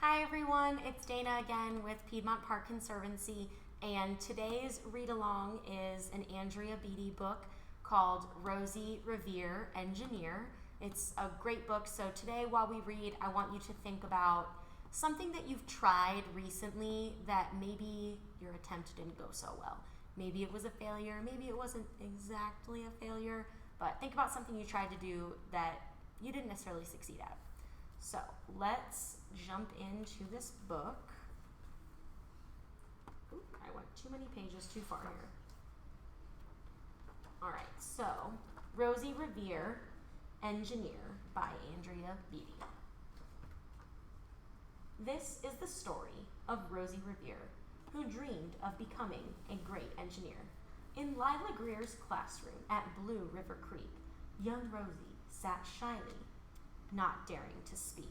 Hi everyone, it's Dana again with Piedmont Park Conservancy, and today's read-along is an Andrea Beatty book called Rosie, Revere, Engineer. It's a great book, so today while we read, I want you to think about something that you've tried recently that maybe your attempt didn't go so well. Maybe it was a failure, maybe it wasn't exactly a failure, but think about something you tried to do that you didn't necessarily succeed at. So let's jump into this book. Ooh, I went too many pages too far here. All right, so Rosie, Revere, Engineer by Andrea Beatty. This is the story of Rosie Revere, who dreamed of becoming a great engineer. In Lila Greer's classroom at Blue River Creek, young Rosie sat shyly, not daring to speak.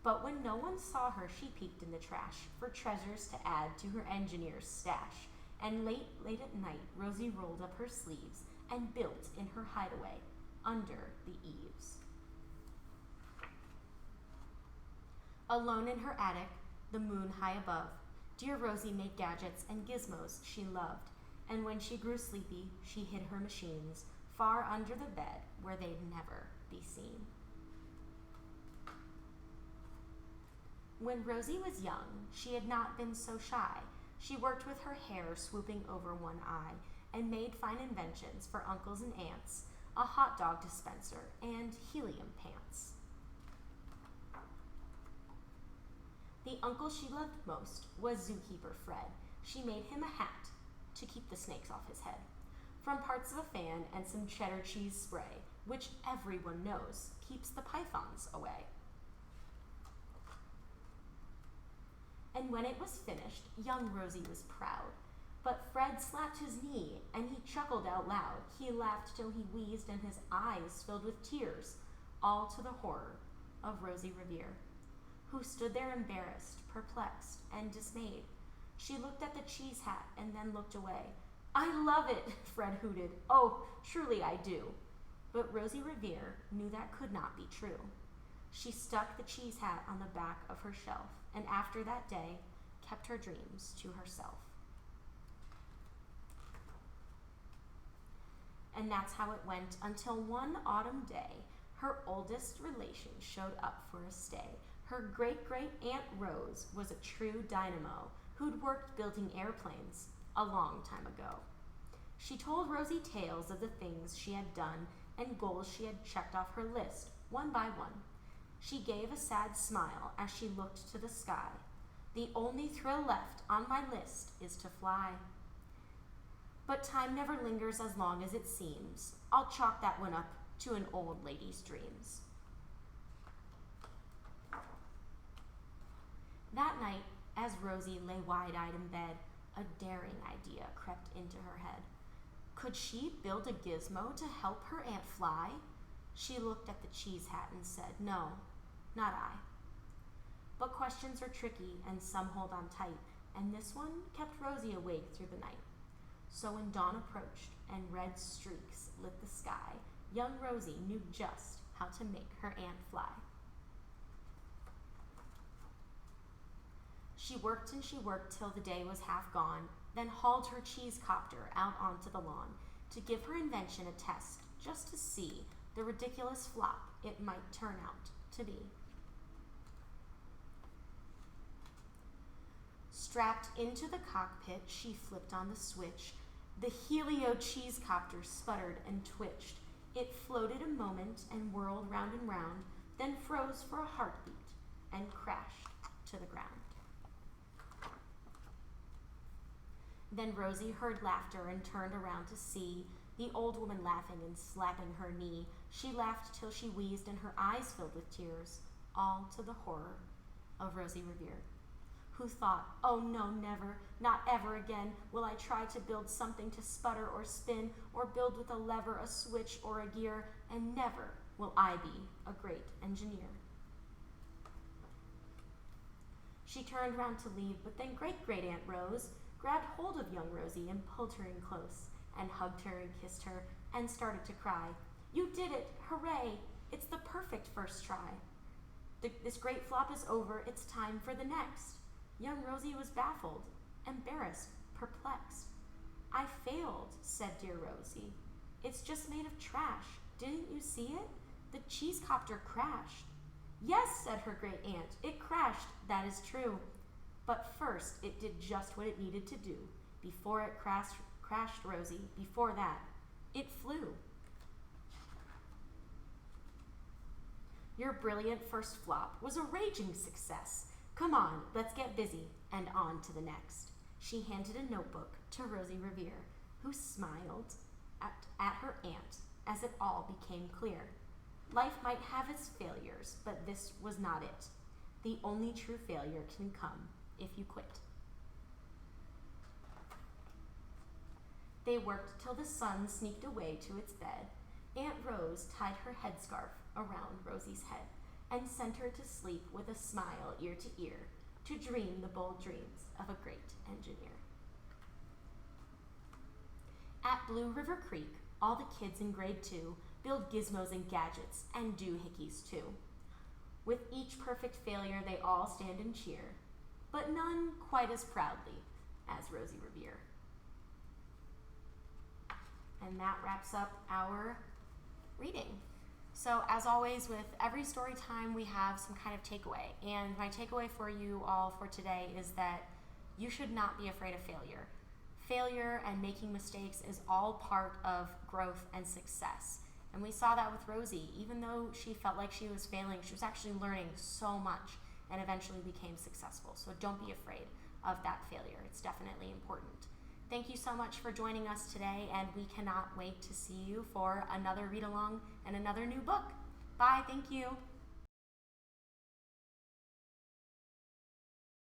But when no one saw her, she peeked in the trash for treasures to add to her engineer's stash. And late at night, Rosie rolled up her sleeves and built in her hideaway under the eaves. Alone in her attic, the moon high above, dear Rosie made gadgets and gizmos she loved. And when she grew sleepy, she hid her machines far under the bed where they'd never be seen. When Rosie was young, she had not been so shy. She worked with her hair swooping over one eye and made fine inventions for uncles and aunts, a hot dog dispenser and helium pants. The uncle she loved most was zookeeper Fred. She made him a hat to keep the snakes off his head, from parts of a fan and some cheddar cheese spray, which everyone knows keeps the pythons away. And when it was finished, young Rosie was proud. But Fred slapped his knee, and he chuckled out loud. He laughed till he wheezed, and his eyes filled with tears, all to the horror of Rosie Revere, who stood there embarrassed, perplexed, and dismayed. She looked at the cheese hat and then looked away. I love it, Fred hooted. Oh, truly I do. But Rosie Revere knew that could not be true. She stuck the cheese hat on the back of her shelf, and after that day, kept her dreams to herself. And that's how it went until one autumn day, her oldest relation showed up for a stay. Her great-great-aunt Rose was a true dynamo who'd worked building airplanes a long time ago. She told Rosie tales of the things she had done and goals she had checked off her list, one by one. She gave a sad smile as she looked to the sky. The only thrill left on my list is to fly. But time never lingers as long as it seems. I'll chalk that one up to an old lady's dreams. That night, as Rosie lay wide-eyed in bed, a daring idea crept into her head. Could she build a gizmo to help her aunt fly? She looked at the cheese hat and said, no, not I. But questions are tricky and some hold on tight, and this one kept Rosie awake through the night. So when dawn approached and red streaks lit the sky, young Rosie knew just how to make her aunt fly. She worked and she worked till the day was half gone, then hauled her cheese copter out onto the lawn to give her invention a test, just to see the ridiculous flop it might turn out to be. Strapped into the cockpit, she flipped on the switch. The helio cheese copter sputtered and twitched. It floated a moment and whirled round and round, then froze for a heartbeat and crashed to the ground. Then Rosie heard laughter and turned around to see the old woman laughing and slapping her knee. She laughed till she wheezed and her eyes filled with tears, all to the horror of Rosie Revere, who thought, oh no, never, not ever again will I try to build something to sputter or spin or build with a lever, a switch, or a gear, and never will I be a great engineer. She turned round to leave, but then great-great-aunt Rose grabbed hold of young Rosie and pulled her in close and hugged her and kissed her and started to cry. You did it, hooray! It's the perfect first try. This great flop is over. It's time for the next. Young Rosie was baffled, embarrassed, perplexed. I failed, said dear Rosie. It's just made of trash. Didn't you see it? The cheese copter crashed. Yes, said her great aunt. It crashed, that is true. But first, it did just what it needed to do. Before it crashed, Rosie, before that, it flew. Your brilliant first flop was a raging success. Come on, let's get busy, and on to the next. She handed a notebook to Rosie Revere, who smiled at her aunt as it all became clear. Life might have its failures, but this was not it. The only true failure can come if you quit. They worked till the sun sneaked away to its bed. Aunt Rose tied her headscarf around Rosie's head and sent her to sleep with a smile ear to ear, to dream the bold dreams of a great engineer. At Blue River Creek, all the kids in grade 2 build gizmos and gadgets and doohickeys too. With each perfect failure, they all stand and cheer, but none quite as proudly as Rosie Revere. And that wraps up our reading. So as always, with every story time, we have some kind of takeaway. And my takeaway for you all for today is that you should not be afraid of failure. Failure and making mistakes is all part of growth and success. And we saw that with Rosie. Even though she felt like she was failing, she was actually learning so much and eventually became successful. So don't be afraid of that failure. It's definitely important. Thank you so much for joining us today, and we cannot wait to see you for another read-along and another new book. Bye, thank you.